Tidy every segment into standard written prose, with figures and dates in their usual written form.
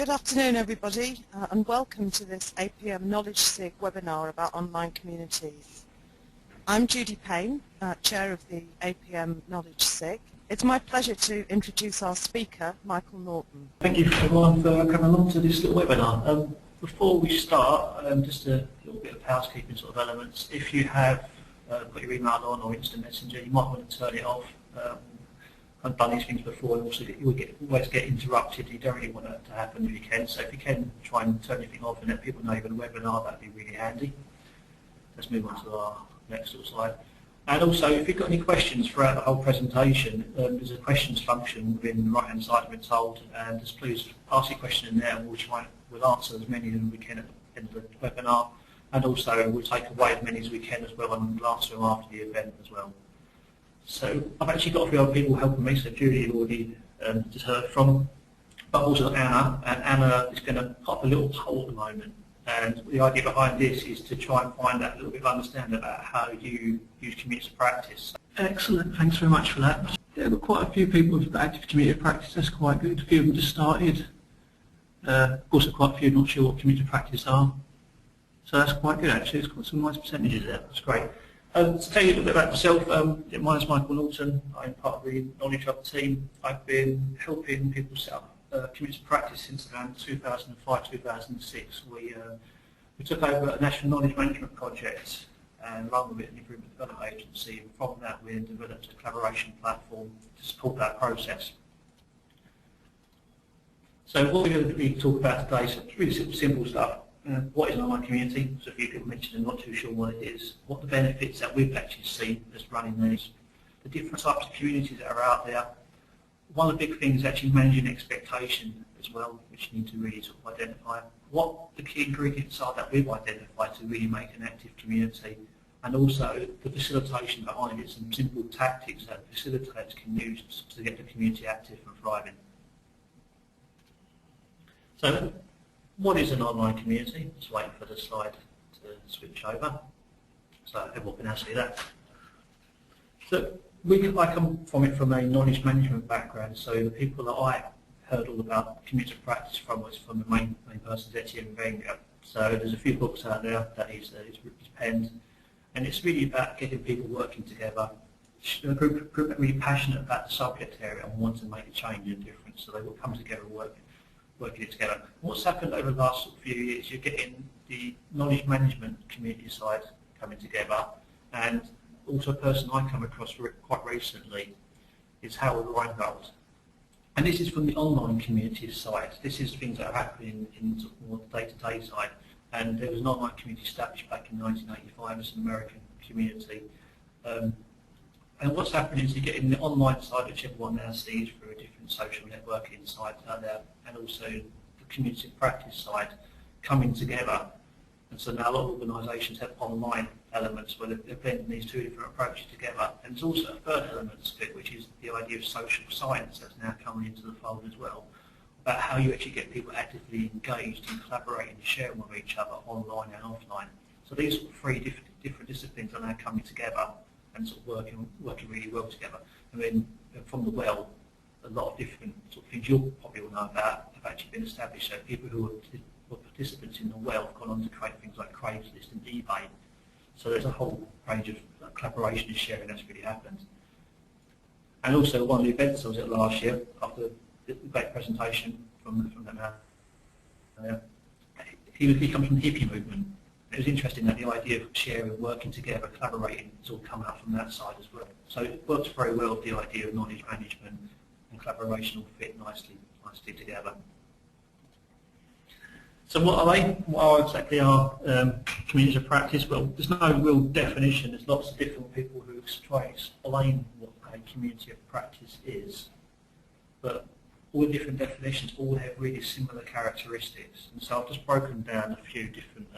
Good afternoon, everybody, and welcome to this APM Knowledge SIG webinar about online communities. I'm Judy Payne, Chair of the APM Knowledge SIG. It's my pleasure to introduce our speaker, Michael Norton. Thank you everyone for coming along to this little webinar. Before we start, just a little bit of housekeeping sort of elements. If you have got your email on or instant messenger, you might want to turn it off. I've done these things before, and also you always get interrupted. You don't really want that to happen if you can. So if you can try and turn anything off and let people know you're on a webinar, that'd be really handy. Let's move on to our next little slide. And also, if you've got any questions throughout the whole presentation, there's a questions function within the right-hand side, I've been told, and just please ask your question in there, and we'll answer as many as we can at the end of the webinar. And also, we'll take away as many as we can as well, and we'll answer them after the event as well. So I've actually got a few other people helping me, so Judy you already just heard from, but also Anna, and Anna is going to pop a little poll at the moment. And the idea behind this is to try and find out a little bit of understanding about how you use community of practice. Excellent, thanks very much for that. Yeah, I've got quite a few people with active community of practice, that's quite good. A few of them just started. Of course, quite a few not sure what community of practice are. So that's quite good actually, it's got some nice percentages there, that's great. To tell you a little bit about myself, my name is Michael Norton. I'm part of the Knowledge Hub team. I've been helping people set up community practice since around 2005-2006. We took over a national knowledge management project and run with it an improvement development agency. And from that, we developed a collaboration platform to support that process. So what we're going to really talk about today is really simple stuff. What is an online community? So a few people mentioned and not too sure what it is. What the benefits that we've actually seen as running these. The different types of communities that are out there. One of the big things is actually managing expectation as well, which you need to really sort of identify. What the key ingredients are that we've identified to really make an active community. And also the facilitation behind it, some simple tactics that facilitators can use to get the community active and thriving. So, what is an online community? Just waiting for the slide to switch over, so everyone can now see that. So I come from a knowledge management background, so the people that I heard all about community of practice from was from the main person, Etienne Wenger. So there's a few books out there that he's penned, and it's really about getting people working together, a group that are really passionate about the subject area and want to make a change and difference, so they will come together and working it together. What's happened over the last few years, you're getting the knowledge management community side coming together, and also a person I come across quite recently is Howard Reingold. And this is from the online community side. This is things that are happening in sort of more day-to-day side. And there was an online community established back in 1985 as an American community. And what's happening is you're getting the online side, which everyone now sees through a different social networking sites out there, and also the community of practice side coming together. And so now a lot of organisations have online elements where they're blending these two different approaches together. And there's also a third element to it, which is the idea of social science that's now coming into the fold as well, about how you actually get people actively engaged and collaborating and sharing with each other online and offline. So these three different disciplines are now coming together and sort of working really well together. And then from the well, a lot of different sort of things you'll probably all know about have actually been established. So people who were participants in the well have gone on to create things like Craigslist and eBay. So there's a whole range of collaboration and sharing that's really happened. And also one of the events I was at last year, after the great presentation from that man, he comes from the hippie movement. It was interesting that the idea of sharing, working together, collaborating has all come out from that side as well. So it works very well with the idea of knowledge management and collaboration all fit nicely together. So what are they? What are exactly our communities of practice? Well, there's no real definition. There's lots of different people who try to explain what a community of practice is. But all the different definitions all have really similar characteristics. And so I've just broken down a few different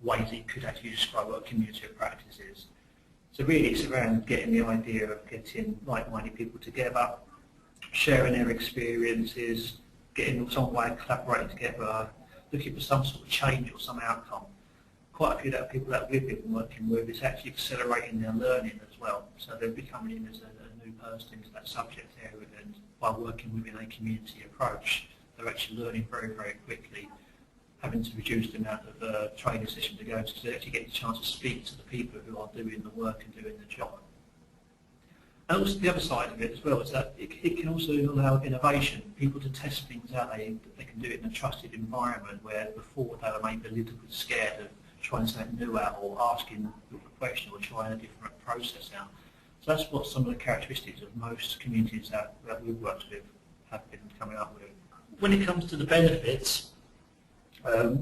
ways that you could actually describe what a community of practice is. So really it's around getting the idea of getting like-minded people together, sharing their experiences, getting some way of collaborating together, looking for some sort of change or some outcome. Quite a few of the people that we've been working with is actually accelerating their learning as well. So they're becoming in as a new person into that subject area, and by working within a community approach, they're actually learning very, very quickly, having to reduce the amount of training sessions to go to, because they actually get the chance to speak to the people who are doing the work and doing the job. And also the other side of it as well is that it can also allow innovation, people to test things out. They can do it in a trusted environment where before they were maybe a little bit scared of trying something new out or asking a question or trying a different process out. So that's what some of the characteristics of most communities that we've worked with have been coming up with. When it comes to the benefits,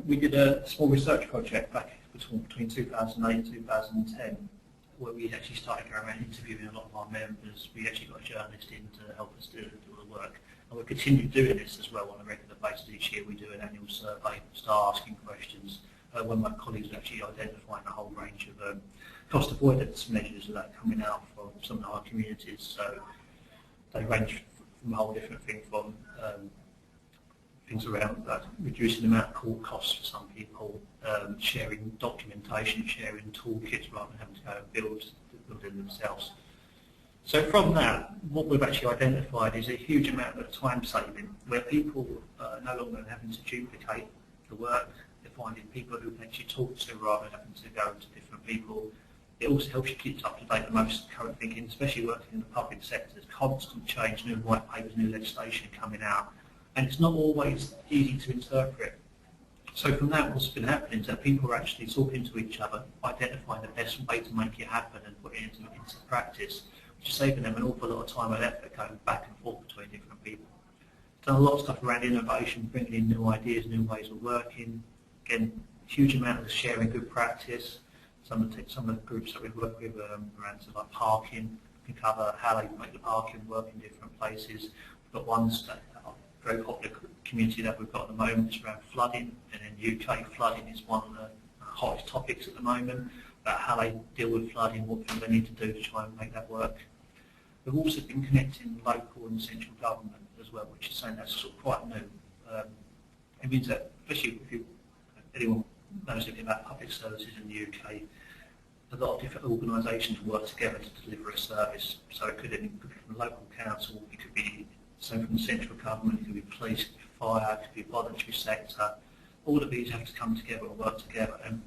we did a small research project back between 2008 and 2010 where we actually started going around interviewing a lot of our members. We actually got a journalist in to help us do the work. And we'll continue doing this as well on a regular basis. Each year we do an annual survey, start asking questions. One of my colleagues are actually identifying a whole range of cost avoidance measures that are coming out from some of our communities. So they range from a whole different thing from things around reducing the amount of court costs for some people, sharing documentation, sharing toolkits rather than having to go and build it themselves. So from that, what we've actually identified is a huge amount of time saving, where people are no longer having to duplicate the work. They're finding people who can actually talk to rather than having to go to different people. It also helps you keep up to date with the most current thinking, especially working in the public sector. There's constant change, new white papers, new legislation coming out, and it's not always easy to interpret. So from that, what's been happening is that people are actually talking to each other, identifying the best way to make it happen and put it into practice, which is saving them an awful lot of time and effort going back and forth between different people. Done a lot of stuff around innovation, bringing in new ideas, new ways of working. Again, huge amount of sharing good practice. Some of the groups that we work with around like parking, we can cover how they make the parking work in different places. We've got ones that are very popular community that we've got at the moment is around flooding, and in UK flooding is one of the hottest topics at the moment, about how they deal with flooding, what things they need to do to try and make that work. We've also been connecting local and central government as well, which is something that's sort of quite new. It means that, especially if anyone knows anything about public services in the UK, a lot of different organisations work together to deliver a service. So it could be from the local council, it could be from the central government, it could be police, it could be fire, it could be voluntary sector. All of these have to come together and work together, and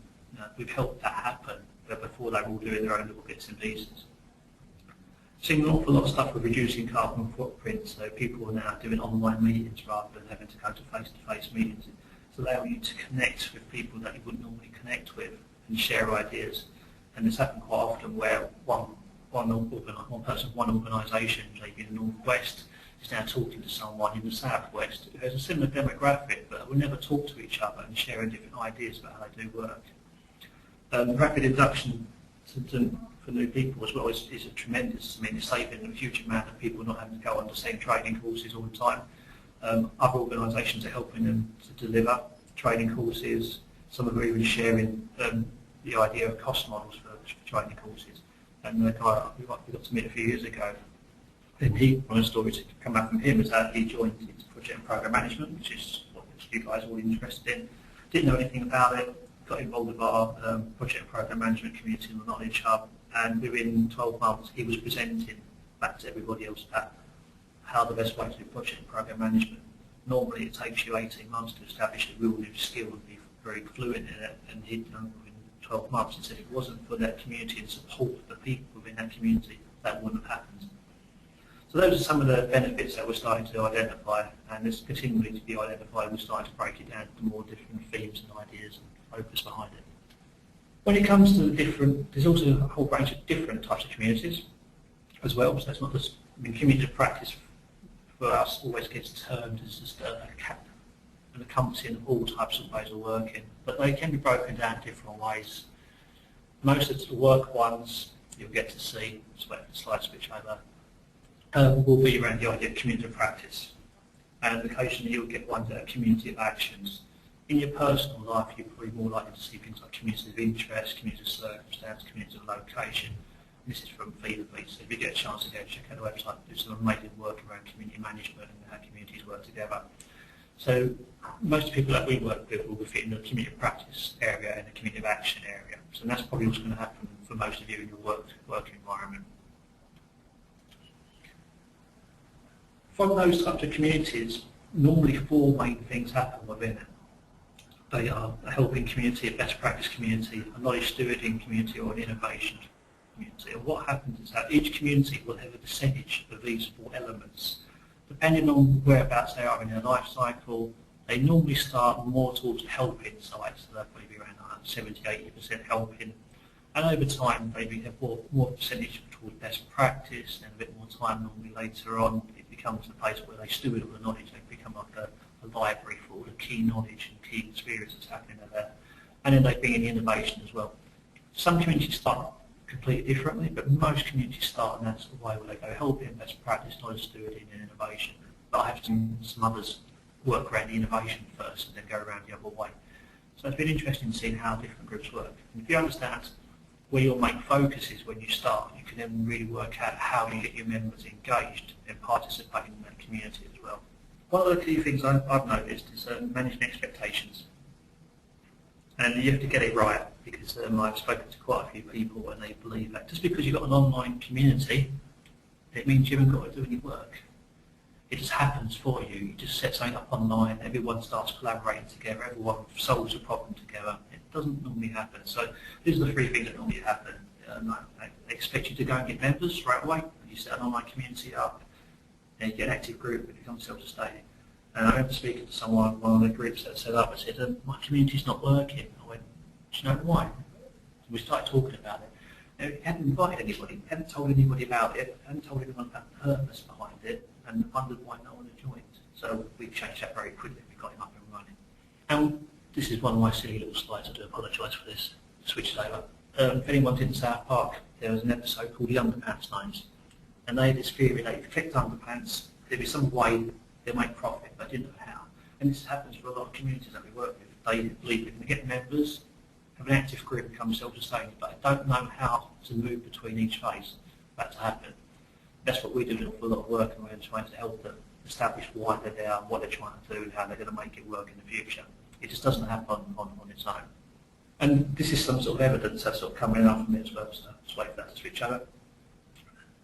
we've helped that happen, but before they were all doing their own little bits and pieces. Seeing an awful lot of stuff with reducing carbon footprint, so people are now doing online meetings rather than having to go to face-to-face meetings. It's allowing you to connect with people that you wouldn't normally connect with and share ideas. And it's happened quite often where one person, one organisation, maybe in the northwest, is now talking to someone in the southwest who has a similar demographic but will never talk to each other and sharing different ideas about how they do work. Rapid induction for new people as well is a tremendous. I mean, it's saving a huge amount of people not having to go on the same training courses all the time. Other organisations are helping them to deliver training courses. Some of them are even sharing the idea of cost models for training courses. And the guy we got to meet a few years ago, and one of the stories that come out from him is that he joined into project and program management, which is what you guys are all interested in. Didn't know anything about it, got involved with our project and program management community in the Knowledge Hub, and within 12 months he was presenting back to everybody else about how the best way to do project and program management. Normally it takes you 18 months to establish a real new skill and be very fluent in it, and he'd done within 12 months. He said if it wasn't for that community and support of the people within that community, that wouldn't have happened. So those are some of the benefits that we're starting to identify, and it's continuing to be identified. We're starting to break it down into more different themes and ideas and focus behind it. When it comes to the different, there's also a whole range of different types of communities as well. So it's not just, I mean, community of practice for us always gets termed as just an encompassing of all types of ways of working, but they can be broken down in different ways. Most of the work ones you'll get to see, just wait for the slide switch over, will be around the idea of community of practice, and occasionally you'll get ones that are community of actions. In your personal life, you're probably more likely to see things like community of interest, community of circumstance, community of location. This is from Feederbeat, so if you get a chance to go check out the website, there's some amazing work around community management and how communities work together. So most of the people that we work with will fit in the community of practice area and the community of action area. So that's probably what's going to happen for most of you in your work environment. From those types of communities, normally four main things happen within it. They are a helping community, a best practice community, a knowledge stewarding community, or an innovation community. And what happens is that each community will have a percentage of these four elements. Depending on whereabouts they are in their life cycle, they normally start more towards the helping side, so they'll probably be around 70–80% helping. And over time, they have more percentage towards best practice, and a bit more time normally later on, it becomes a place where they steward all the knowledge. They become like a library for all the key knowledge and key experiences happening there. And then they bring in innovation as well. Some communities start completely differently, but most communities start in that sort of way where they go helping, best practice, knowledge stewarding and innovation. But I have seen some others work around the innovation first and then go around the other way. So it's been interesting seeing how different groups work. And if you understand where your main focus is when you start, you can then really work out how you get your members engaged and participating in that community as well. One of the key things I've noticed is managing expectations. And you have to get it right, because I've spoken to quite a few people and they believe that just because you've got an online community, it means you haven't got to do any work. It just happens for you. You just set something up online, everyone starts collaborating together, everyone solves a problem together. It doesn't normally happen. So these are the three things that normally happen. I expect you to go and get members straight away. You set an online community up, and you get an active group, it becomes self-sustaining. And I remember speaking to someone, one of the groups that set up, I said, my community's not working. I went, do you know why? So we started talking about it. Now, he hadn't invited anybody, hadn't told anybody about it, hadn't told anyone about the purpose behind it, and wondered why no one had joined. So we changed that very quickly, we got him up and running. And this is one of my silly little slides, I do apologise for this, switch it over. If anyone's in South Park, there was an episode called The Underpants Names, and they had this theory that if you clicked underpants, there'd be some way they'll make profit, but they didn't know how. And this happens for a lot of communities that we work with. They believe they can get members, have an active group, become self-sustaining, but they don't know how to move between each phase for that to happen. That's what we do for a lot of work, and we're trying to help them establish why they're there, what they're trying to do, and how they're going to make it work in the future. It just doesn't happen on its own. And this is some sort of evidence that's sort of coming out from it as well, so just wait for that to switch over.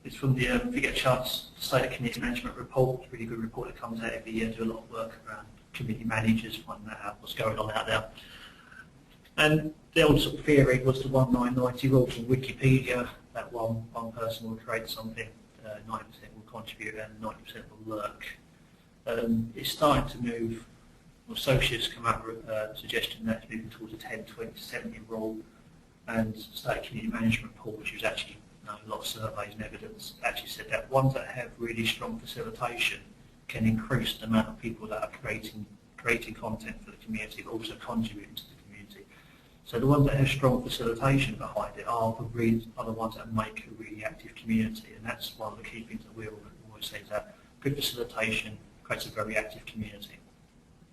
It's from the, if you get a chance, State of Community Management Report. It's a really good report that comes out every year. Do a lot of work around community managers, finding out what's going on out there. And the old sort of theory was the 1990 rule from Wikipedia, that one person will create something, 90% will contribute and 90% will lurk. It's starting to move. Associates come up with a suggestion that it's moving towards a 10–20–70 rule, and State Community Management Report, which was actually a lot of surveys and evidence, actually said that ones that have really strong facilitation can increase the amount of people that are creating content for the community, but also contributing to the community. So the ones that have strong facilitation behind it are the ones that make a really active community, and that's one of the key things that we always say, is that good facilitation creates a very active community.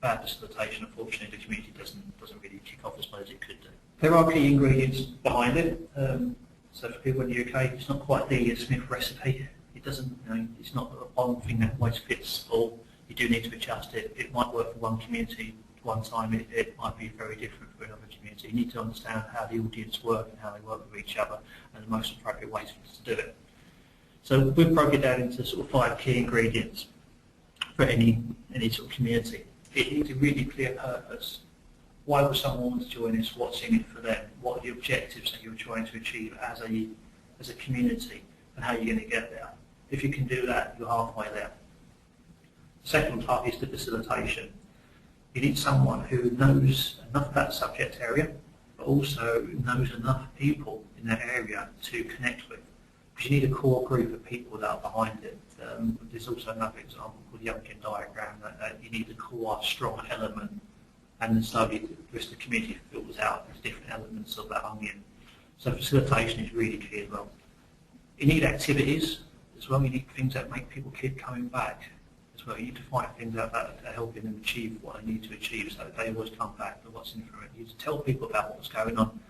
Bad facilitation, unfortunately, the community doesn't really kick off as well as it could do. There are key ingredients behind it. So for people in the UK, it's not quite the Ian Smith recipe. It doesn't, it's not one thing that always fits all. You do need to adjust it. It might work for one community one time. It might be very different for another community. You need to understand how the audience work and how they work with each other, and the most appropriate ways to do it. So we've broken it down into sort of 5 key ingredients for any sort of community. It needs a really clear purpose. Why would someone want to join us? What's in it for them? What are the objectives that you're trying to achieve as a community, and how you're going to get there? If you can do that, you're halfway there. The second part is the facilitation. You need someone who knows enough about the subject area, but also knows enough people in that area to connect with. Because you need a core group of people that are behind it. There's also another example called the Youngkin diagram, that you need a core, strong element, and then slowly the rest of the community filters out as different elements of that onion. So facilitation is really key as well. You need activities as well. You need things that make people keep coming back as well. You need to find things that are helping them achieve what they need to achieve, so that they always come back to what's in for it. You need to tell people about what's going on.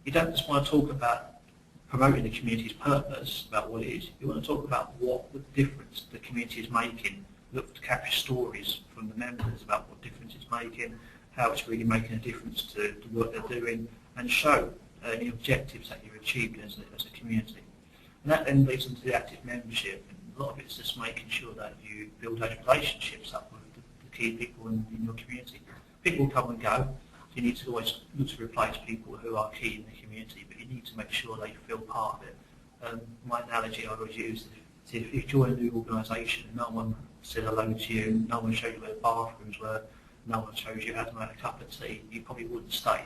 You don't just want to talk about promoting the community's purpose, about what it is. You want to talk about what the difference the community is making. Look to capture stories from the members about what difference it's making, how it's really making a difference to the work they're doing, and show the objectives that you're achieving as a community. And that then leads into the active membership. And a lot of it's just making sure that you build those relationships up with key people in your community. People come and go. You need to always look to replace people who are key in the community, but you need to make sure they feel part of it. My analogy I always use is if you join a new organisation, no one said hello to you, no one showed you where the bathrooms were, no one shows you how to make a cup of tea, you probably wouldn't stay.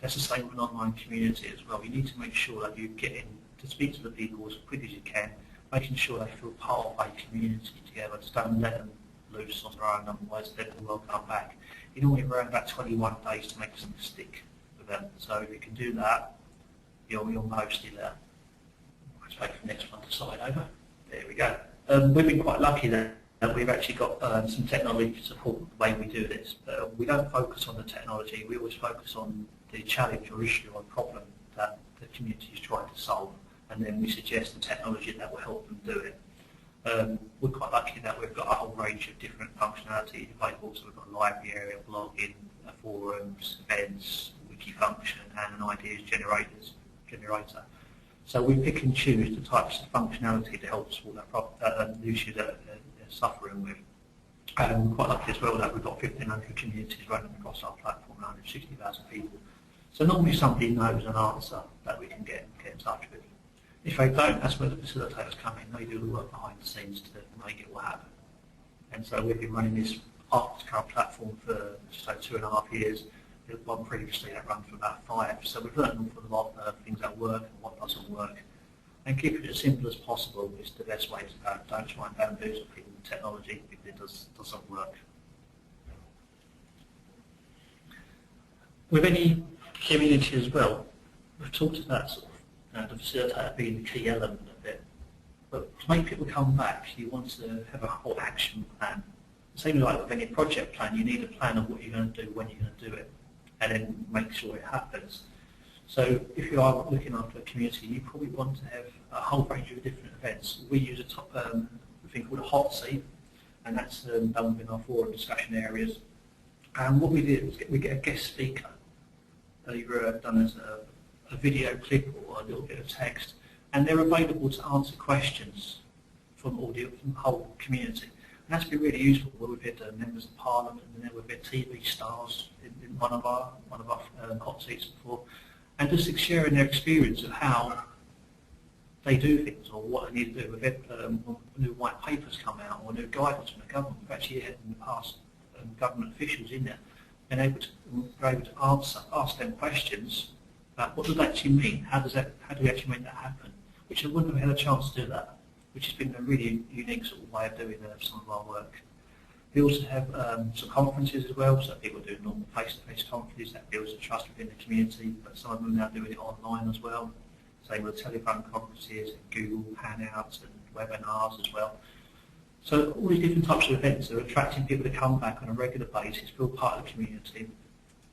That's the same with an online community as well. You need to make sure that you get in to speak to the people as quick as you can, making sure they feel part of a community together. Just don't let them loose on their own, otherwise they will come back. You normally have around about 21 days to make something stick with them. So if you can do that, you're mostly there. Let's wait for the next one to slide over. There we go. We've been quite lucky that we've actually got some technology to support the way we do this. We don't focus on the technology, we always focus on the challenge or issue or problem that the community is trying to solve, and then we suggest the technology that will help them do it. We're quite lucky that we've got a whole range of different functionality available. So we've got a library area, blogging, forums, events, wiki function, and an ideas generator. So we pick and choose the types of functionality to help solve the issue that they're suffering with. And we're quite lucky as well that we've got 1,500 communities running across our platform, 160,000 people. So normally somebody knows an answer that we can get in touch with. If they don't, that's where the facilitators come in. They do the work behind the scenes to make it all happen. And so we've been running this current platform for just over 2.5 years. There's one previously that ran for about 5. So we've learned an awful lot of things that work and what doesn't work. And keeping it as simple as possible is the best way to go. Don't try and bamboozle people with technology if it doesn't work. With any community as well, we've talked about sort of the facilitator being the key element of it. But to make people come back, you want to have a whole action plan. Same like with any project plan, you need a plan of what you're going to do, when you're going to do it, and then make sure it happens. So if you are looking after a community, you probably want to have a whole range of different events. We use a thing called a hot seat, and that's done within our forum discussion areas. And what we do is we get a guest speaker, either done as a video clip or a little bit of text, and they're available to answer questions from the whole community. And that's been really useful where we've had members of parliament, and then we've had TV stars in one of our hot seats before, and just sharing their experience of how they do things or what they need to do. We've had new white papers come out or new guidance from the government. We've actually had in the past government officials in there and able to ask them questions about what does that actually mean, how do we actually make that happen, which I wouldn't have had a chance to do that, which has been a really unique sort of way of doing some of our work. We also have some conferences as well, so people do normal face-to-face conferences that builds the trust within the community, but some of them are now doing it online as well. Same with telephone conferences, and Google Hangouts and webinars as well. So all these different types of events are attracting people to come back on a regular basis, feel part of the community,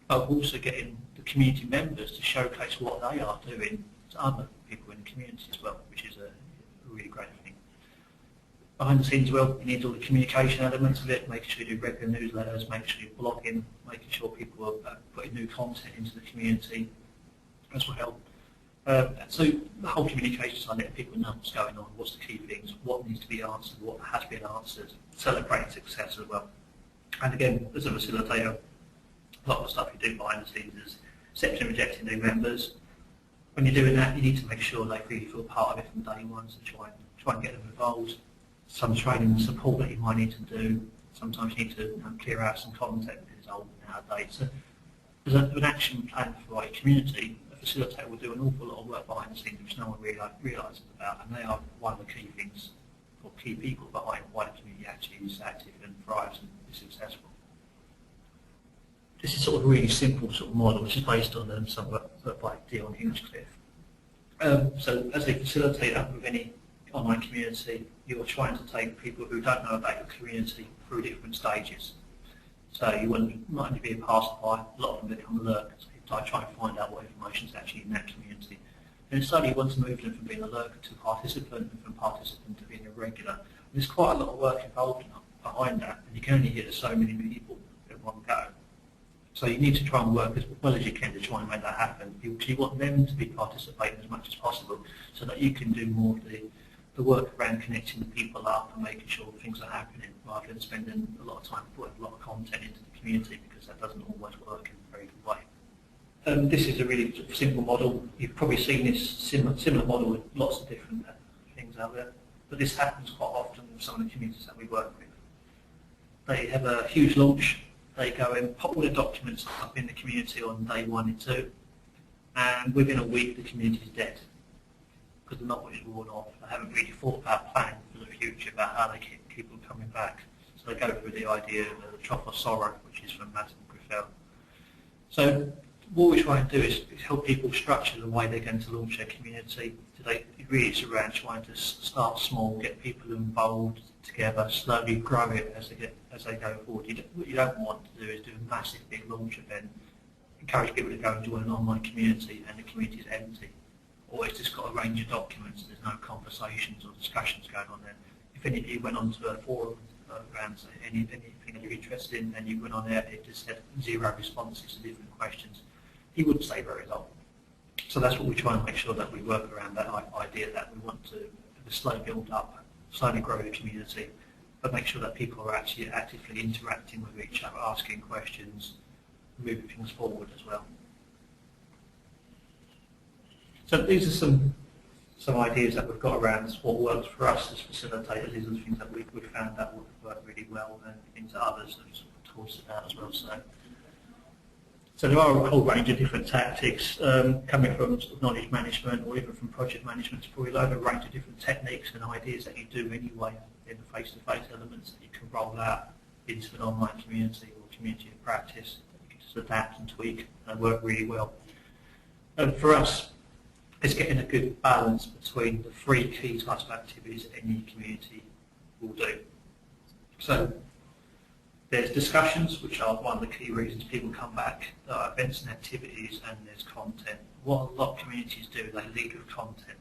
but also getting the community members to showcase what they are doing to other people in the community as well, which is a really great thing. Behind the scenes as well, you need all the communication elements of it, making sure you do regular newsletters, making sure you're blogging, making sure people are putting new content into the community as well. So the whole communication side, letting people know what's going on, what's the key things, what needs to be answered, what has been answered, celebrating success as well. And again, as a facilitator, a lot of the stuff you do behind the scenes is accepting and rejecting new members. When you're doing that, you need to make sure they really feel part of it from day one, so try and get them involved. Some training and support that you might need to do. Sometimes you need to clear out some content that is old nowadays. So there's an action plan for a community. A facilitator will do an awful lot of work behind the scenes which no one really realises about, and they are one of the key things or key people behind why the community actually is active and thrives and is successful. This is sort of a really simple sort of model which is based on some work by Dion Hinchcliffe. So as a facilitator with any online community, you're trying to take people who don't know about your community through different stages. So you might only be a passerby, a lot of them become lurkers. I try and find out what information is actually in that community. And slowly you want to move them from being a lurker to a participant, and from participant to being a regular. And there's quite a lot of work involved behind that, and you can only hit so many people at one go. So you need to try and work as well as you can to try and make that happen. You want them to be participating as much as possible so that you can do more of the the work around connecting the people up and making sure things are happening rather than spending a lot of time putting a lot of content into the community, because that doesn't always work in a very good way. This is a really sort of simple model. You've probably seen this similar model with lots of different things out there, but this happens quite often with some of the communities that we work with. They have a huge launch, they go and pop all the documents up in the community on day 1 and 2, and within a week the community is dead, because they're not what it's worn off. They haven't really thought about planning for the future, about how they keep people coming back. So they go through the idea of the trough of sorrow, which is from Martin Griffel. So what we try and do is help people structure the way they're going to launch their community. It really is around trying to start small, get people involved together, slowly grow it as they go forward. What you don't want to do is do a massive big launch event, encourage people to go and join an online community, and the community is empty. Or it's just got a range of documents and there's no conversations or discussions going on there. If any of you went onto a forum around anything that you're interested in, and you went on there, it just had 0 responses to different questions, he wouldn't say very long. So that's what we try and make sure that we work around, that idea that we want to slowly build up, slowly grow the community, but make sure that people are actually actively interacting with each other, asking questions, moving things forward as well. So these are some ideas that we've got around what works for us as facilitators. These are the things that we've found that work really well, and things that others have sort of taught us about as well. So there are a whole range of different tactics coming from sort of knowledge management or even from project management. It's probably a range of different techniques and ideas that you do anyway in the face-to-face elements that you can roll out into an online community or community of practice that you can just adapt and tweak and work really well. And for us, it's getting a good balance between the 3 key types of activities that any community will do. So there's discussions, which are one of the key reasons people come back. There are events and activities, and there's content. What a lot of communities do, they lead with content.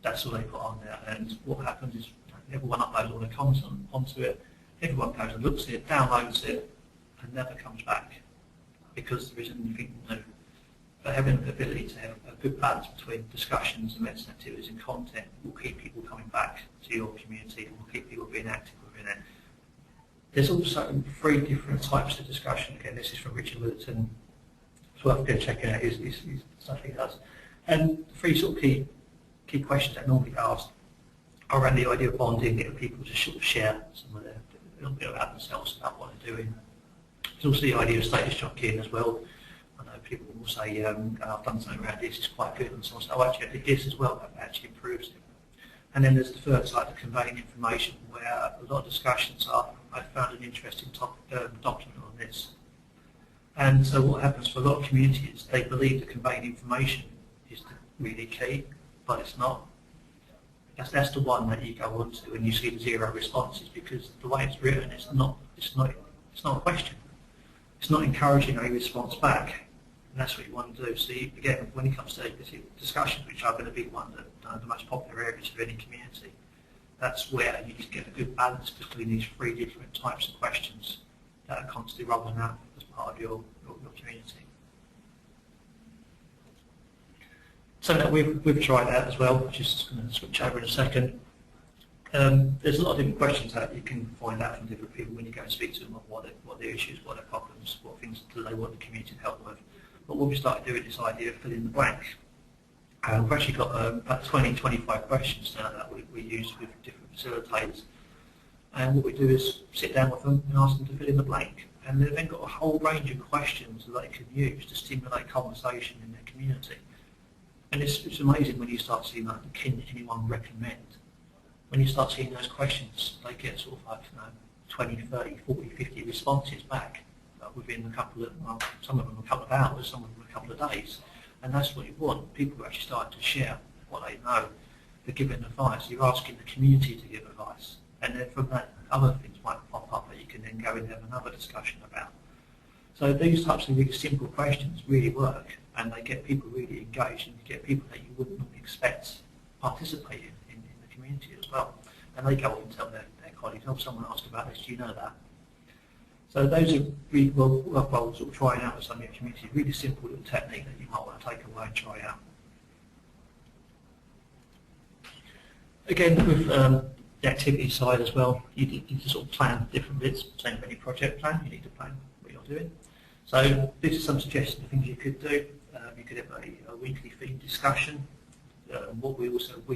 That's all they put on there. And what happens is everyone uploads all their content onto it. Everyone goes and looks at it, downloads it, and never comes back because there isn't anything new. But having the ability to have a good balance between discussions, events and activities and content will keep people coming back to your community and will keep people being active within it. There's also 3 different types of discussion. Again, this is from Richard Willerton. It's worth going checking out his stuff he does. And 3 sort of key questions that normally get asked are around the idea of bonding, getting people to sort of share some of a little bit about themselves, about what they're doing. There's also the idea of status jockeying as well. I know people will say, I've done something around this, it's quite good, and someone says, oh, actually I did this as well, that actually improves it. And then there's the third side, the conveying information, where a lot of discussions are, I found an interesting document on this. And so what happens for a lot of communities, they believe the conveying information is really key, but it's not. That's the one that you go on to and you see the 0 responses, because the way it's written, it's not a question. It's not encouraging a response back. And that's what you want to do. So again, when it comes to discussions, which are going to be one of the most popular areas of any community, that's where you need to get a good balance between these 3 different types of questions that are constantly rolling out as part of your community. So that we've tried that as well, which is going to switch over in a second. There's a lot of different questions that you can find out from different people when you go and speak to them on what their issues, what their problems, what things do they want the community to help with. But what we started doing is this idea of filling the blank. We've actually got about 20-25 questions now that we use with different facilitators. And what we do is sit down with them and ask them to fill in the blank. And they've then got a whole range of questions that they can use to stimulate conversation in their community. And it's amazing when you start seeing that, can anyone recommend? When you start seeing those questions, they get sort of like 20, 30, 40, 50 responses back within a couple of, well, some of them a couple of hours, some of them a couple of days. And that's what you want. People are actually starting to share what they know. They're giving advice. You're asking the community to give advice. And then from that, other things might pop up that you can then go and have another discussion about. So these types of really simple questions really work, and they get people really engaged, and you get people that you wouldn't expect participating in the community as well. And they go off and tell their colleagues, oh, someone asked about this, do you know that? So those are really worthwhile sort of trying out with some of your community, really simple little technique that you might want to take away and try out. Again, with the activity side as well, you need to sort of plan different bits. Same with any project plan, you need to plan what you're doing. So these are some suggestions of things you could do. You could have a weekly theme discussion. What we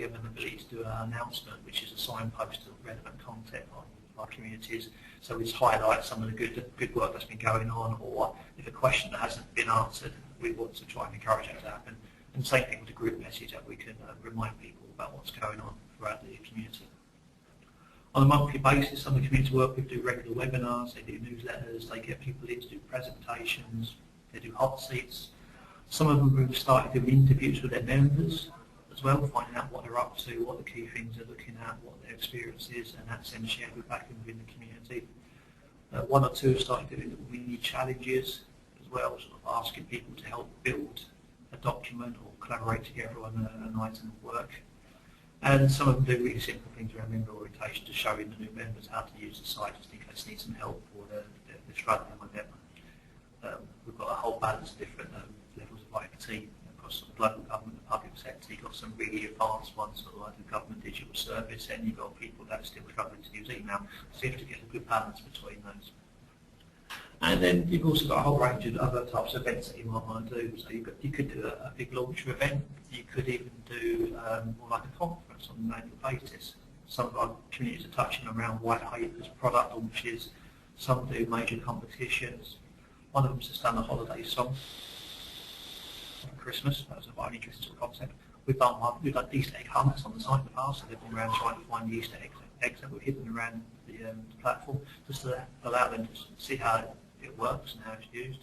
have an ability to do an announcement, which is a signpost of relevant content on our communities. So we just highlight some of the good work that's been going on, or if a question that hasn't been answered, we want to try and encourage that to happen. And same thing with the group message, that we can remind people about what's going on throughout the community. On a monthly basis, some of the community work we do regular webinars, they do newsletters, they get people in to do presentations, they do hot seats. Some of them have started doing interviews with their members as well, finding out what they're up to, what the key things they're looking at, what their experience is, and that's then shared back within the community. One or two have started doing little mini challenges as well, sort of asking people to help build a document or collaborate together on an item of work. And some of them do really simple things around member orientation, to showing the new members how to use the site just in case they need some help or they're struggling with it. We've got a whole balance of different levels of IT across the local government and public sector. You've got some really advanced ones like the government digital service, and you've got people that are still struggling to use email. So you have to get a good balance between those. And then you've also got a whole range of other types of events that you might want to do. So you could do a big launcher event. You could even do more like a conference on an annual basis. Some of our communities are touching around white papers, product launches. Some do major competitions. One of them's just done a holiday song for Christmas. That was a quite interesting sort of concept. We've done Easter egg hunts on the site in the past, so they've been around trying to find the Easter eggs that were hidden around the platform, just to allow them to see how it works and how it's used.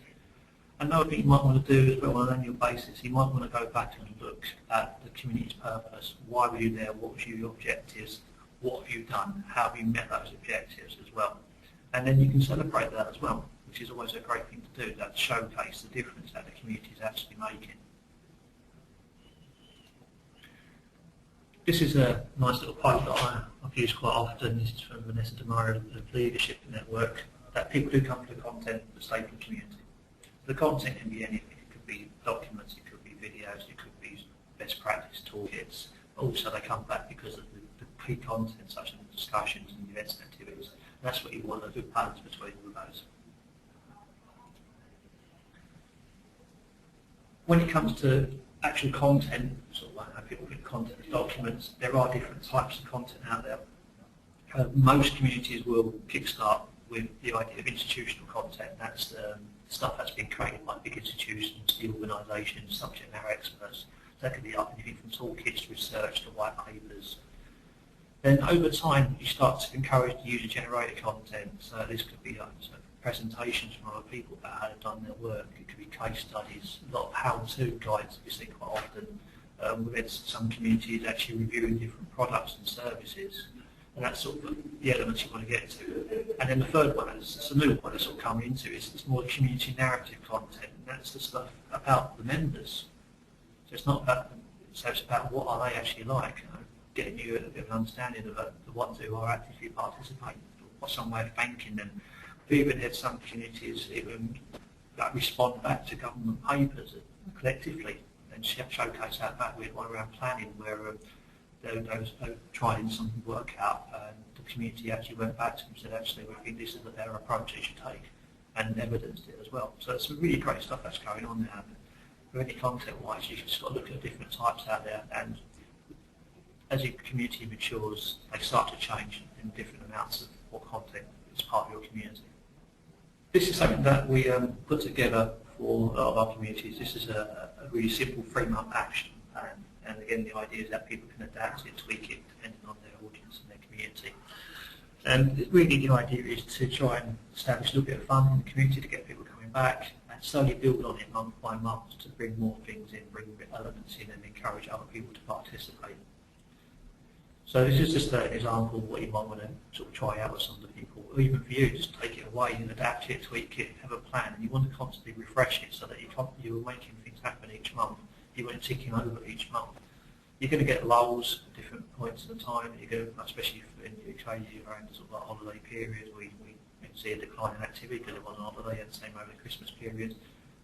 Another thing you might want to do as well on an annual basis, you might want to go back and look at the community's purpose. Why were you there? What was your objectives? What have you done? How have you met those objectives as well? And then you can celebrate that as well, which is always a great thing to do, that showcase the difference that the community is actually making. This is a nice little quote that I've used quite often. This is from Vanessa DeMaio of the Leadership Network, that people do come for the content that stay for the community. The content can be anything. It could be documents, it could be videos, it could be best practice toolkits. Also they come back because of the key content, such as the discussions and events and activities. And that's what you want, a good balance between all of those. When it comes to actual content, sort of like how people get content as documents, there are different types of content out there. Most communities will kickstart with the idea of institutional content. That's stuff that's been created by big institutions, the organisations, subject matter experts. That could be anything from toolkits, research to white papers. Then over time you start to encourage the user-generated content. So this could be presentations from other people about how they've done their work. It could be case studies, a lot of how-to guides we see quite often. We've had some communities actually reviewing different products and services. And that's sort of the elements you want to get to. And then the third one, it's a new one that's sort of coming into, is it's more community narrative content. And that's the stuff about the members. So it's not about them, so it's about what are they actually like, getting you a bit of an understanding of the ones who are actively participating, or some way of thanking them. We've even had some communities even respond back to government papers collectively and showcase that back. We had one around planning where they tried some work out, and the community actually went back to them and said, actually, we think this is their approach they should take, and evidenced it as well. So it's some really great stuff that's going on there. For any content-wise, you've just got to look at different types out there, and as your community matures, they start to change in different amounts of what content is part of your community. This is something that we put together for a lot of our communities. This is a really simple 3-month action plan. And again, the idea is that people can adapt it, tweak it, depending on their audience and their community. And really the idea is to try and establish a little bit of fun in the community to get people coming back, and slowly build on it month by month to bring more things in, bring elements in, and encourage other people to participate. So this is just an example of what you might want to sort of try out with some of the people, or even for you, just take it away and adapt it, tweak it, have a plan, and you want to constantly refresh it so that you're making things happen each month. You weren't ticking over each month. You're going to get lulls at different points in the time. You're going to, especially in the UK, around sort of like holiday period, we see a decline in activity because everyone's on holiday, and same over the Christmas period.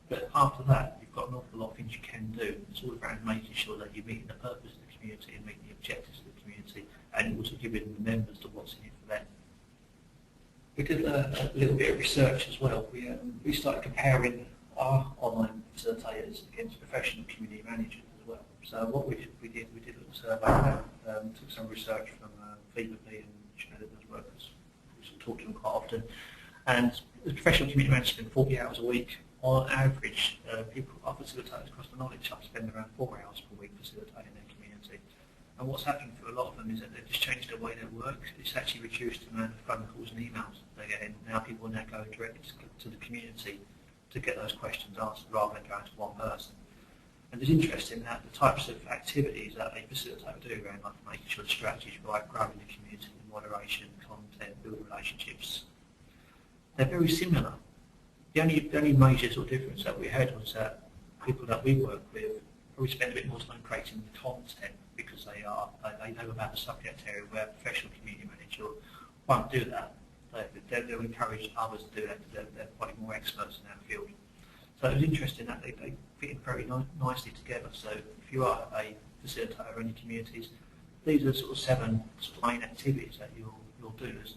But after that, you've got an awful lot of things you can do. It's all around making sure that you're meeting the purpose of the community and meeting the objectives of the community, and also giving the members the what's in it for them. We did a little bit of research as well. We started comparing our online facilitators against professional community managers as well. So what we did a little survey, took some research from Feverly and Judy as well, because we talk to them quite often. And the professional community managers spend 40 hours a week. On average, our facilitators across the knowledge hub spend around 4 hours per week facilitating their community. And what's happened for a lot of them is that they've just changed the way they work. It's actually reduced the amount of phone calls and emails they get in. Now people now go directly to the community to get those questions answered rather than going to one person. And it's interesting that the types of activities that a facilitator do around like making sure the strategy is right, growing the community, moderation, content, building relationships, they're very similar. The only major sort of difference that we had was that people that we work with probably spend a bit more time creating the content because they know about the subject area, where a professional community manager won't do that. They'll encourage others to do that because they're probably more experts in that field. So it was interesting that they fit in very nicely together. So if you are a facilitator in any communities, these are sort of 7 sort of main activities that you'll do as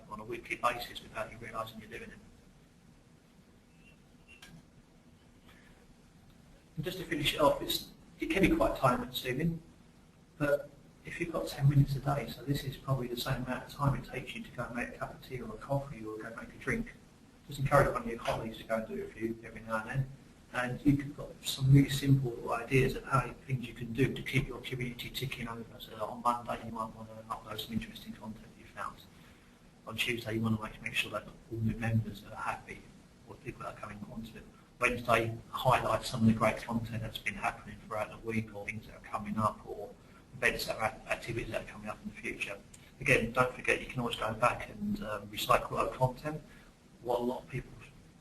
on a weekly basis without you realising you're doing it. And just to finish it off, it can be quite time consuming, but if you've got 10 minutes a day, so this is probably the same amount of time it takes you to go and make a cup of tea or a coffee or go make a drink. Just encourage one of your colleagues to go and do it for you every now and then. And you've got some really simple ideas of things you can do to keep your community ticking over. So on Monday you might want to upload some interesting content you found. On Tuesday you want to make sure that all new members are happy, or people that are coming onto it. Wednesday, highlight some of the great content that's been happening throughout the week, or things that are coming up, or events that are activities that are coming up in the future. Again, don't forget you can always go back and recycle that content. What a lot of people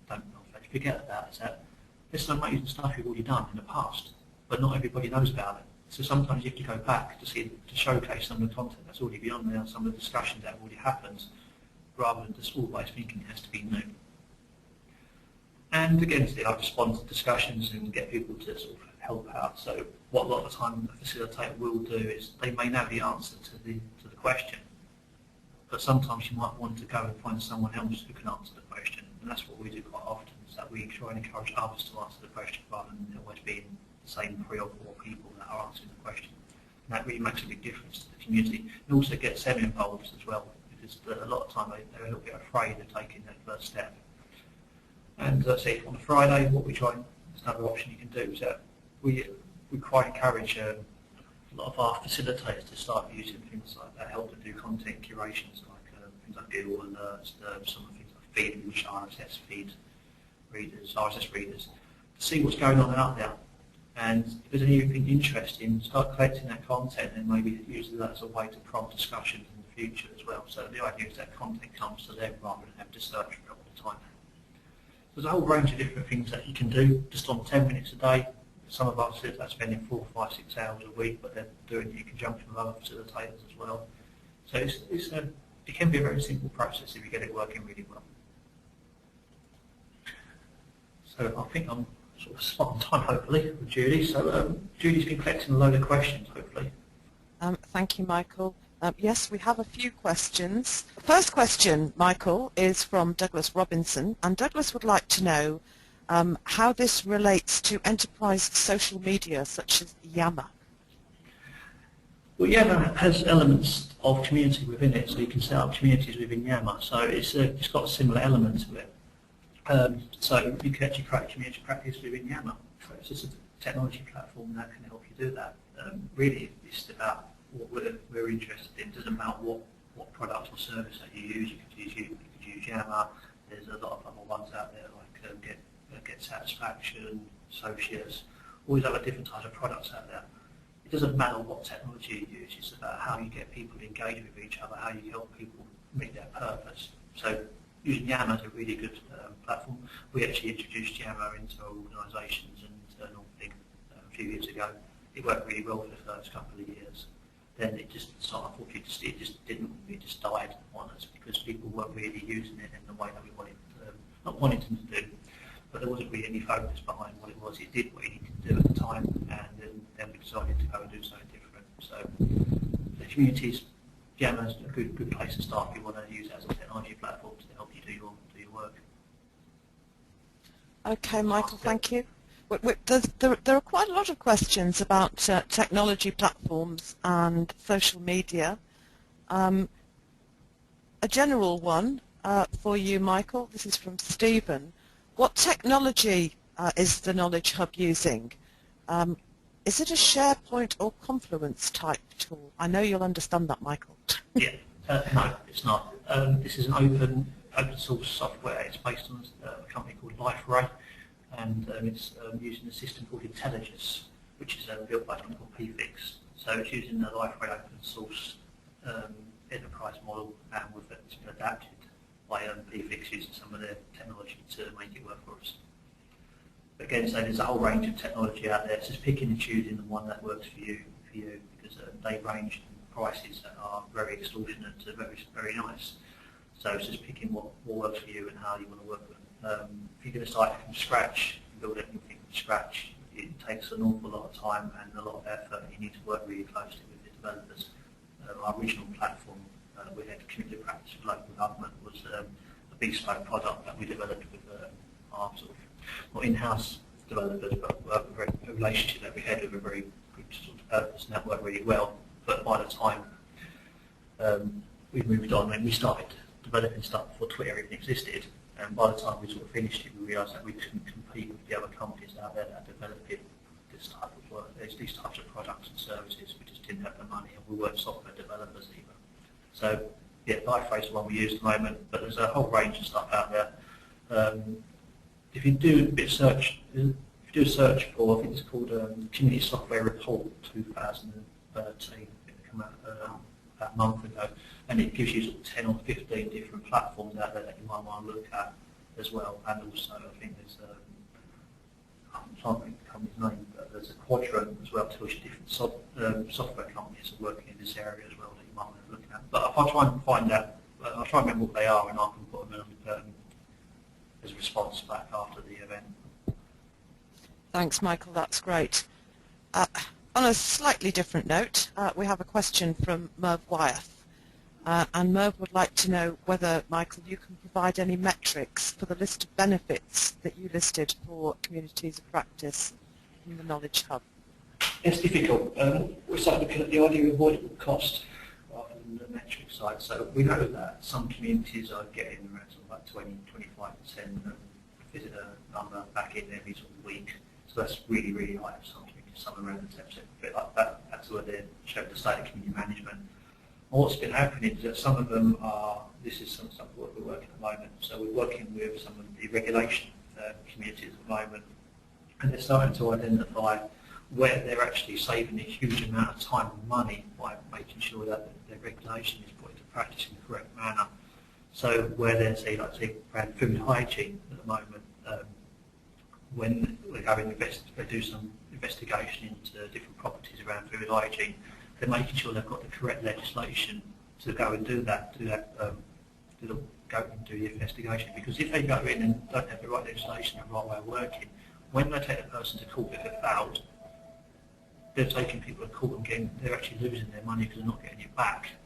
don't forget about is that there's some amazing stuff you've already done in the past, but not everybody knows about it. So sometimes you have to go back to showcase some of the content that's already been on there, some of the discussions that have already happened, rather than just always thinking it has to be new. And again, I respond to discussions and get people to sort of help out. So what a lot of the time a facilitator will do is they may know the answer to the question, but sometimes you might want to go and find someone else who can answer the question. And that's what we do quite often, is that we try and encourage others to answer the question rather than always being the same 3 or 4 people that are answering the question. And that really makes a big difference to the community. It also gets them involved as well, because a lot of time they're a little bit afraid of taking that first step. And say on a Friday, what we try, there's another option you can do is that we quite encourage a lot of our facilitators to start using things like that, help them do content curations, like things like Google Alerts, some of the things like feed, which RSS feed readers, RSS readers, to see what's going on out there. And if there's anything interesting, start collecting that content and maybe use that as a way to prompt discussions in the future as well. So the idea is that content comes to them rather than have to search for it all the time. There's a whole range of different things that you can do just on 10 minutes a day. Some of us are spending 4, 5, 6 hours a week, but they're doing it in conjunction with other facilitators as well. So it can be a very simple process if you get it working really well. So I think I'm sort of spot on time, hopefully, with Judy. So Judy's been collecting a load of questions, hopefully. Thank you, Michael. Yes, we have a few questions. The first question, Michael, is from Douglas Robinson, and Douglas would like to know how this relates to enterprise social media such as Yammer. Well, Yammer has elements of community within it, so you can set up communities within Yammer. So it's got a similar element to it. So you can actually create a community practice within Yammer. So it's just a technology platform that can help you do that. Really, it's about what we're interested in. It doesn't matter what product or service that you use. You could use Yammer. There's a lot of other ones out there like Get Satisfaction, Associates, all these other different types of products out there. It doesn't matter what technology you use. It's about how you get people to engage with each other, how you help people meet their purpose. So using Yammer is a really good platform. We actually introduced Yammer into our organisations and internal thing a few years ago. It worked really well for the first couple of years. Then it just it just died on us because people weren't really using it in the way that we wanted, not wanting them to do, but there wasn't really any focus behind what it was. It did what it needed to do at the time, and then we decided to go and do something different. So the community's Yammer's a good place to start if you want to use it as a technology platform to help you do your work. Okay, Michael, thank you. There are quite a lot of questions about technology platforms and social media. A general one for you, Michael, this is from Stephen. What technology is the Knowledge Hub using? Is it a SharePoint or Confluence type tool? I know you'll understand that, Michael. Yeah, no, it's not. This is an open source software. It's based on a company called LifeRay, and it's using a system called Intelligence, which is built by a company called PFix. So it's using the LifeRay open source enterprise model, and it's been adapted by PFix using some of their technology to make it work for us. Again, so there's a whole range of technology out there. It's just picking and choosing the one that works for you, because they range in prices that are very extortionate to very nice. So it's just picking what works for you and how you want to work with them. If you're going to start from scratch, build everything from scratch, it takes an awful lot of time and a lot of effort. You need to work really closely with the developers. Our original platform, we had community practice with local government, was a bespoke product that we developed with our sort of not in-house developers, but a relationship that we had with a very good sort of purpose, and that worked really well. But by the time we moved on, and we started developing stuff before Twitter even existed, and by the time we sort of finished it, we realised that we couldn't compete with the other companies out there that are developing this type of work, these types of products and services. We just didn't have the money, and we weren't software developers either. So yeah, LifeRay is the one we use at the moment, but there's a whole range of stuff out there. If you do a bit of search, if you do a search for, I think it's called Community Software Report 2013, it came out about a month ago, and it gives you sort of 10 or 15 different platforms out there that you might want to look at as well. And also, I think there's I can't think of the company's name, but there's a quadrant as well, tells you different software companies are working in this area as well that you might want to look at. But if I try and find out, I'll try and remember what they are, and I can put them in as a response back after the event. Thanks, Michael. That's great. On a slightly different note, we have a question from Merv Wyeth. And Merv would like to know whether, Michael, you can provide any metrics for the list of benefits that you listed for communities of practice in the Knowledge Hub. It's difficult. We're starting looking at the idea of avoidable cost rather than the metric side. So we know that some communities are getting around sort of like 20–25% visitor number back in every sort of week. So that's really, really high for some communities, some around the 10%, a bit like that. That's where they show the state of community management. And what's been happening is that some of them are, this is some stuff we're working at the moment, so we're working with some of the regulation communities at the moment, and they're starting to identify where they're actually saving a huge amount of time and money by making sure that their regulation is put into practice in the correct manner. So where they're, say around food hygiene at the moment, when they go and they do some investigation into different properties around food hygiene, they're making sure they've got the correct legislation to go and go and do the investigation. Because if they go in and don't have the right legislation and the right way of working, when they take the person to court if they've failed, they're taking people to court and they're actually losing their money because they're not getting it back.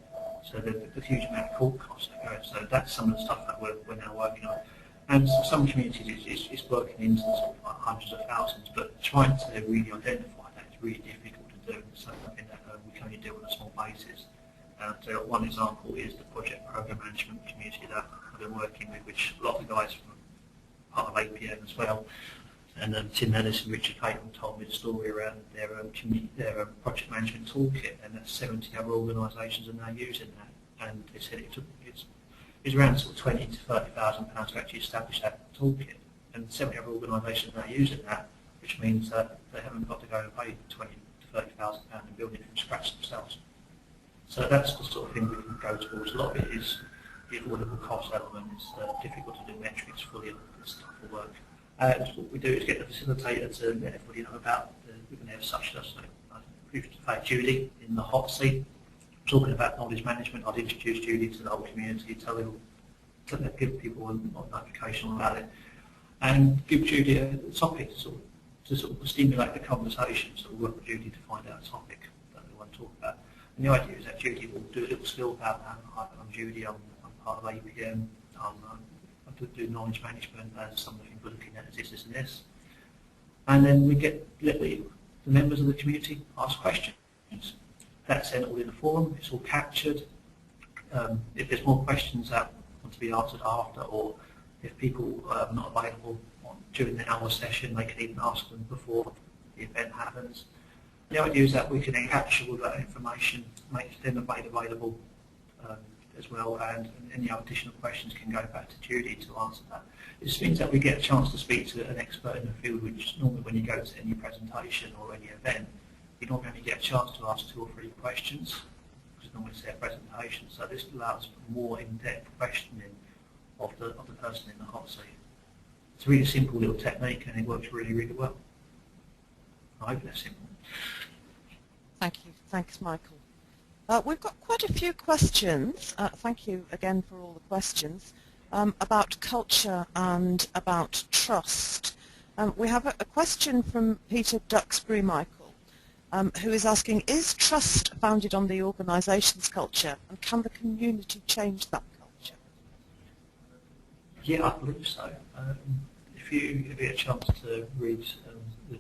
So there's a huge amount of court costs that go. So that's some of the stuff that we're now working on. And for some communities it's working into sort of like hundreds of thousands, but trying to really identify that is really difficult to do. So I think that we can only do on a small basis. So one example is the project program management community that I've been working with, which a lot of the guys from part of APM as well. And Tim Ellis and Richard Payne told me the story around their project management toolkit, and that 70 other organisations are now using that. And they said it's around sort of £20,000 to £30,000 to actually establish that toolkit, and 70 other organisations are now using that, which means that they haven't got to go and pay £20,000 to £30,000 and build it from scratch themselves. So that's the sort of thing we can go towards. A lot of it is the affordable cost element. It's difficult to do metrics fully on this type of work. What we do is get the facilitator to let everybody know about we're going to have such as we've had Judy in the hot seat talking about knowledge management. I'd introduce Judy to the whole community, give people a notification about it, and give Judy a topic to sort of stimulate the conversation. So we'll work with Judy to find out a topic that we want to talk about. And the idea is that Judy will do a little skill about that. I'm Judy, I'm part of APM, I do knowledge management, and some of the things we're looking at is this and this. And then we let the members of the community ask questions. That's then all in the forum, it's all captured. If there's more questions that want to be answered after, or if people are not available during the hour session, they can even ask them before the event happens. The idea is that we can then capture all that information, make them available as well, and any additional questions can go back to Judy to answer that. It just means that we get a chance to speak to an expert in the field, which normally when you go to any presentation or any event, you normally only get a chance to ask 2 or 3 questions, because normally it's their presentation. So this allows for more in-depth questioning of the person in the hot seat. It's a really simple little technique, and it works really, really well. I hope that's simple. Thank you. Thanks, Michael. We've got quite a few questions. Thank you again for all the questions about culture and about trust. We have a question from Peter Duxbury Michael, who is asking, is trust founded on the organisation's culture, and can the community change that culture? Yeah, I believe so. If you get a chance to read the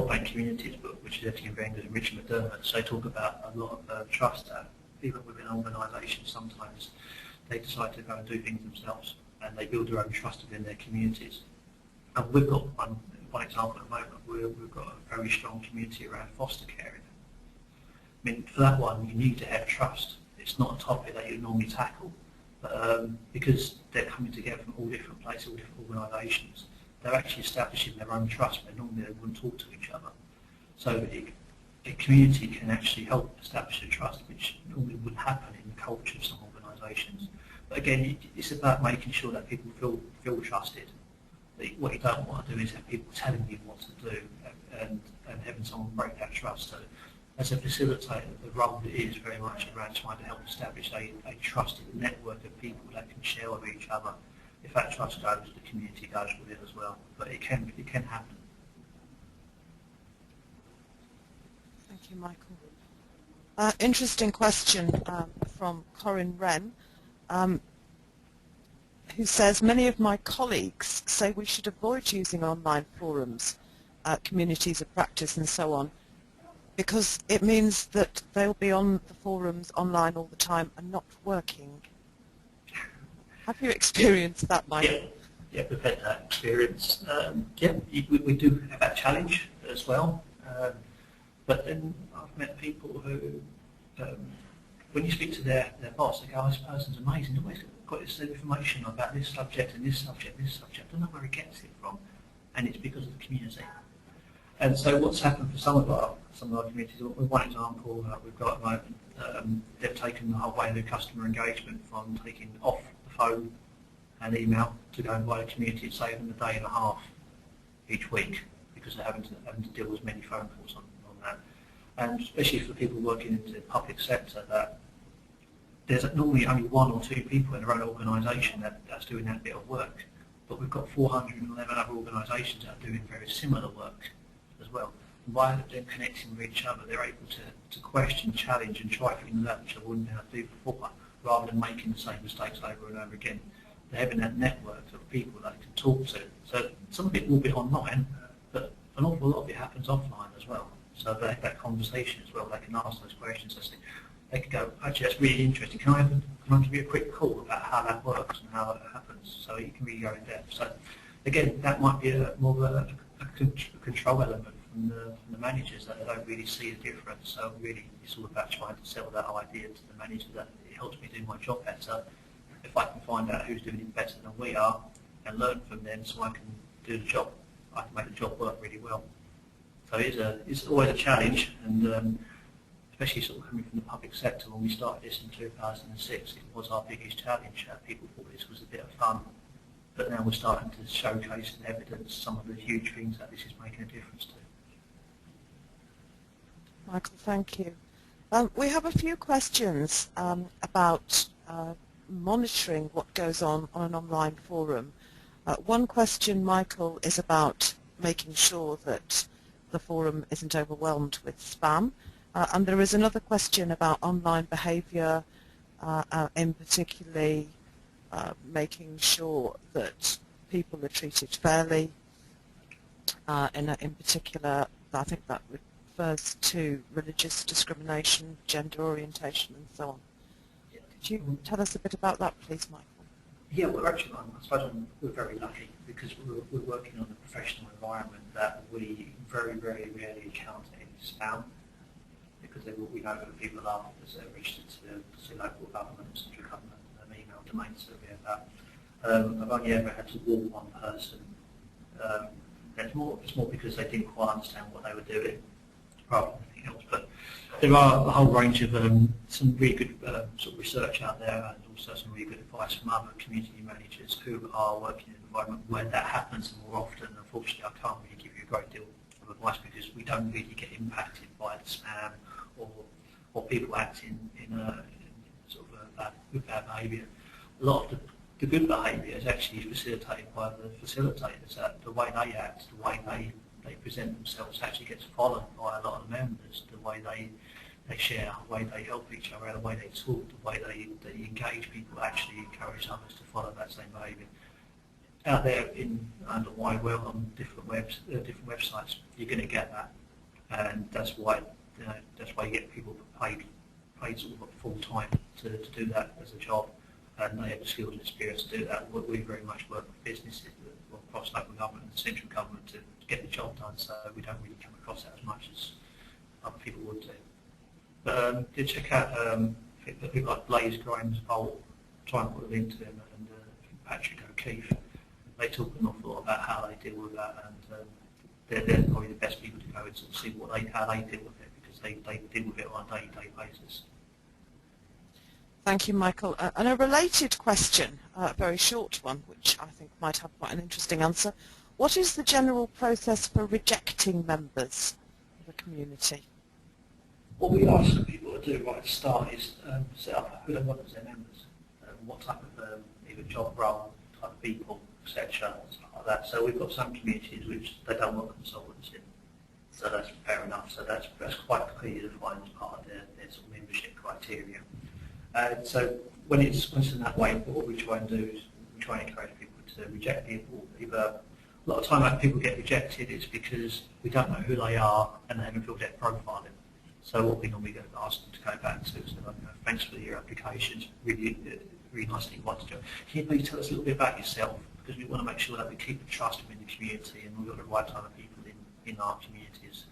Payne Communities book, which is editing and vendors and Richard McDermott, they talk about a lot of trust that even within organisations sometimes they decide to go and do things themselves, and they build their own trust within their communities. And we've got one example at the moment where we've got a very strong community around foster care. I mean, for that one, you need to have trust. It's not a topic that you normally tackle, but because they're coming together from all different places, all different organisations, they're actually establishing their own trust where normally they wouldn't talk to each other. So a community can actually help establish a trust which normally wouldn't happen in the culture of some organisations. But again, it's about making sure that people feel trusted. What you don't want to do is have people telling you what to do and having someone break that trust. So as a facilitator, the role is very much around trying to help establish a trusted network of people that can share with each other. If that trust goes, the community goes with it as well. But it can happen. Thank you, Michael. Interesting question from Corinne Wren, who says, many of my colleagues say we should avoid using online forums, communities of practice and so on, because it means that they'll be on the forums online all the time and not working. Have you experienced that, Michael? Yeah, we've had that experience. Yeah, we do have that challenge as well. But then I've met people who, when you speak to their boss, they go, oh, this person's amazing. They've always got this information about this subject and this subject, this subject. I don't know where he gets it from. And it's because of the community. And so what's happened for some of our communities, one example we've got at the moment, they've taken the whole way of their customer engagement from taking off the phone and email to go and buy a community and save them a day and a half each week because they're having to deal with many phone calls on that. And especially for people working in the public sector, that there's normally only 1 or 2 people in their own organisation that's doing that bit of work. But we've got 411 other organisations that are doing very similar work as well. And by them connecting with each other, they're able to question, challenge and try things out which they wouldn't have to do before, rather than making the same mistakes over and over again. They're having that network of people that they can talk to. So some of it will be online, but an awful lot of it happens offline as well. So they have that conversation as well. They can ask those questions. They can go, actually, that's really interesting. Can I give you a quick call about how that works and how that happens? So you can really go in depth. So again, that might be more of a control element from the managers, that they don't really see the difference. So really, it's all about trying to sell that idea to the manager that it helps me do my job better. If I can find out who's doing it better than we are and learn from them, so I can do the job, I can make the job work really well. So it's always a challenge, and especially sort of coming from the public sector. When we started this in 2006, it was our biggest challenge. People thought this was a bit of fun, but now we're starting to showcase and evidence some of the huge things that this is making a difference to. Michael, thank you. We have a few questions about monitoring what goes on an online forum. One question, Michael, is about making sure that the forum isn't overwhelmed with spam. And there is another question about online behaviour, in particularly making sure that people are treated fairly. In particular, I think that refers to religious discrimination, gender orientation, and so on. Could you tell us a bit about that, please, Michael? Yeah, we're actually, I suppose we're very lucky because we're working on a professional environment that we very, very rarely encounter any spam, because we know who people are as they're registered to local government, central government, email domain survey about. I've only ever had to warn one person. It's more because they didn't quite understand what they were doing, rather than anything else. But there are a whole range of some really good sort of research out there, and also some really good advice from other community managers who are working in an environment where that happens more often. Unfortunately, I can't really give you a great deal of advice because we don't really get impacted by the spam or people acting in sort of bad behaviour. A lot of the good behaviour is actually facilitated by the facilitators. That the way they act, the way they present themselves actually gets followed by a lot of the members. The way they share, the way they help each other, the way they talk, the way they engage people actually encourage others to follow that same behaviour. Out there under wide world on different websites, you're going to get that, and that's why you get people paid sort of full time to do that as a job, and they have the skills and experience to do that. We very much work with businesses across local government and central government to get the job done, so we don't really come across that as much as other people would do. But did check out people like Blaze Grimes, Bolt, try and put a link to him, and Patrick O'Keefe. They talk an awful lot about how they deal with that, and they're probably the best people to go and sort of see how they deal with it, because they deal with it on a day-to-day basis. Thank you, Michael. And a related question, a very short one, which I think might have quite an interesting answer. What is the general process for rejecting members of a community? What we ask people to do right at the start is set up who they want as their members, what type of either job role, type of people, etc. Stuff like that. So we've got some communities which they don't want consultants in, so that's fair enough. So that's quite clearly defined as part of their sort of membership criteria. So when it's in that way, what we try and do is we try and encourage people to reject people. Either a lot of time when people get rejected, it's because we don't know who they are and they haven't filled out profiling. So what we normally ask them to go back to is, thanks for your applications, really nice that you want to do it. Can you please tell us a little bit about yourself? Because we want to make sure that we keep the trust within the community and we've got the right type of people in our communities.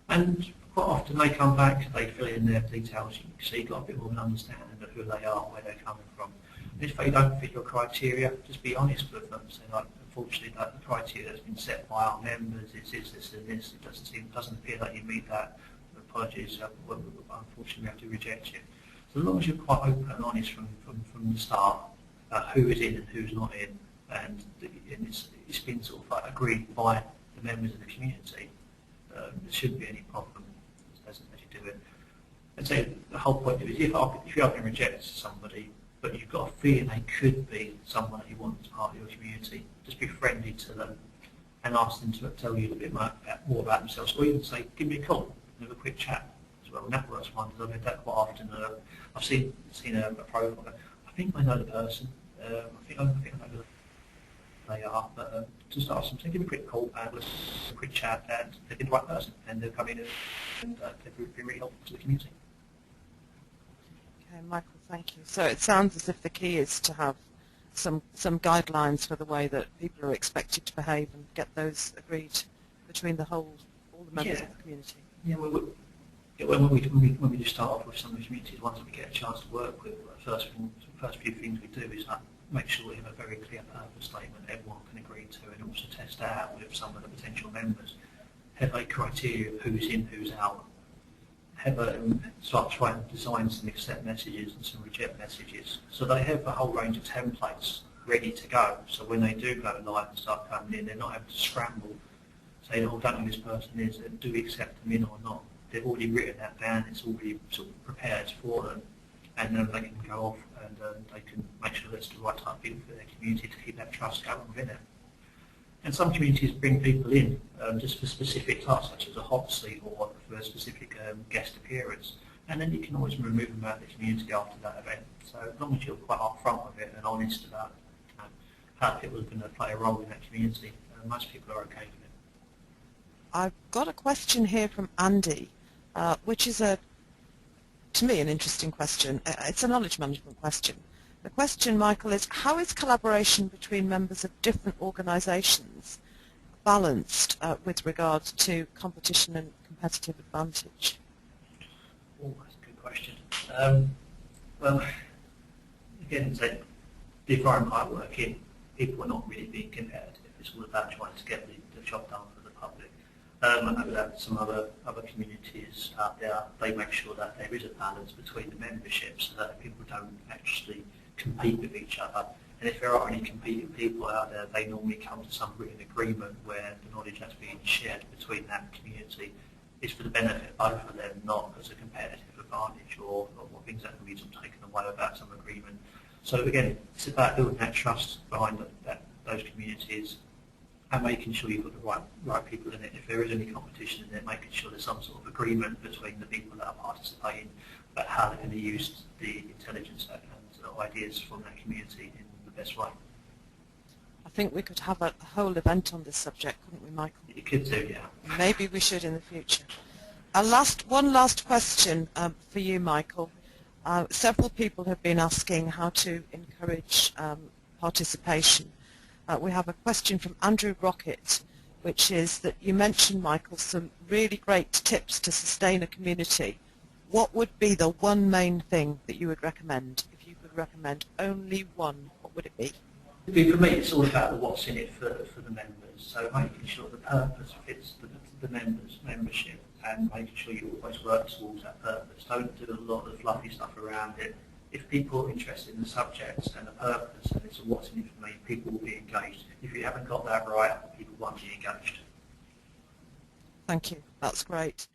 And quite often they come back, they fill in their details, you can see you've got a bit more of an understanding of who they are, where they're coming from. And if they don't fit your criteria, just be honest with them. Say, like, unfortunately, the criteria that's been set by our members is this and this. It doesn't appear that you meet that. Apologies, unfortunately we have to reject you. So as long as you're quite open and honest from the start about who is in and who's not in, and it's been sort of like agreed by the members of the community, there shouldn't be any problem as you do it. And so the whole point of it is if you are going to reject somebody, but you've got a feeling they could be someone that you want as part of your community, just be friendly to them and ask them to tell you a little bit more about themselves, or even say, give me a call. Have a quick chat as well, and that works wonders. I've had that quite often. I've seen a profile. I think I know the person. I think I know who they are, but just ask them to give me a quick call and let's have a quick chat, and they've been the right person, and they'll come in and they've been really helpful to the community. Okay, Michael, thank you. So it sounds as if the key is to have some guidelines for the way that people are expected to behave and get those agreed between all the members of the community. Yeah, when we just start off with some of the communities, ones that we get a chance to work with, the first few things we do is make sure we have a very clear purpose statement everyone can agree to, and also test out with some of the potential members. Have a criteria of who's in, who's out. Have start trying to design some accept messages and some reject messages. So they have a whole range of templates ready to go. So when they do go live and start coming in, they're not having to scramble. Say, oh, don't know who this person is, do we accept them in or not? They've already written that down, it's already sort of prepared for them, and then they can go off and they can make sure that's the right type of people for their community to keep that trust going within it. And some communities bring people in just for specific tasks, such as a hot seat or for a specific guest appearance, and then you can always remove them out of the community after that event. So as long as you're quite upfront with it and honest about how people are going to play a role in that community, most people are okay with it. I've got a question here from Andy, which is to me an interesting question. It's a knowledge management question. The question, Michael, is how is collaboration between members of different organisations balanced with regard to competition and competitive advantage? Oh, that's a good question. Well, again, it's like the environment I work in, people are not really being competitive. It's all about trying to get the job done for the public. I know that some other communities out there, they make sure that there is a balance between the memberships so that people don't actually compete with each other. And if there are any competing people out there, they normally come to some written agreement where the knowledge that's being shared between that community is for the benefit of both of them, not as a competitive advantage or things that can be taken away without some agreement. So again, it's about building that trust behind those communities and making sure you've got the right people in it. If there is any competition in it, making sure there's some sort of agreement between the people that are participating about how they're going to use the intelligence and ideas from that community in the best way. I think we could have a whole event on this subject, couldn't we, Michael? You could do, yeah. Maybe we should in the future. One last question for you, Michael. Several people have been asking how to encourage participation. We have a question from Andrew Rocket, which is that you mentioned, Michael, some really great tips to sustain a community. What would be the one main thing that you would recommend? If you could recommend only one, what would it be? For me, it's all about what's in it for the members. So making sure the purpose fits the membership and making sure you always work towards that purpose. Don't do a lot of fluffy stuff around it. If people are interested in the subjects and the purpose and it's what's in it for me, people will be engaged. If you haven't got that right, people won't be engaged. Thank you. That's great.